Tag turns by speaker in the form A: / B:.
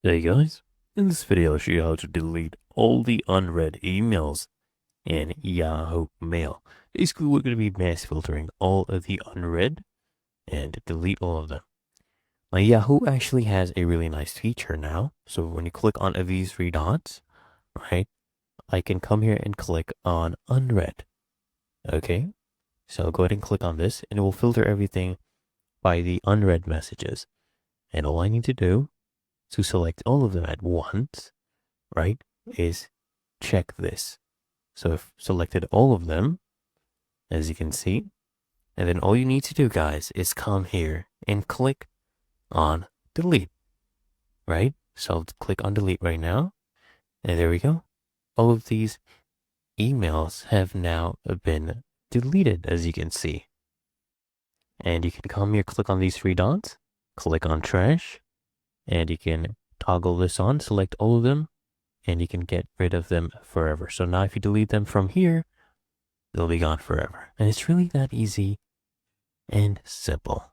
A: Hey guys, in this video I'll show you how to delete all the unread emails in Yahoo Mail. Basically, we're going to be mass filtering all of the unread and delete all of them. Now, Yahoo actually has a really nice feature now. So when you click on these three dots, right, I can come here and click on unread. Okay, so go ahead and click on this and it will filter everything by the unread messages. And all I need to do to select all of them at once, right, is check this. So I've selected all of them, as you can see. And then all you need to do, guys, is come here and click on delete, right? So I'll click on delete right now. And there we go. All of these emails have now been deleted, as you can see. And you can come here, click on these three dots, click on trash, and you can toggle this on, select all of them, and you can get rid of them forever. So now if you delete them from here, they'll be gone forever. And it's really that easy and simple.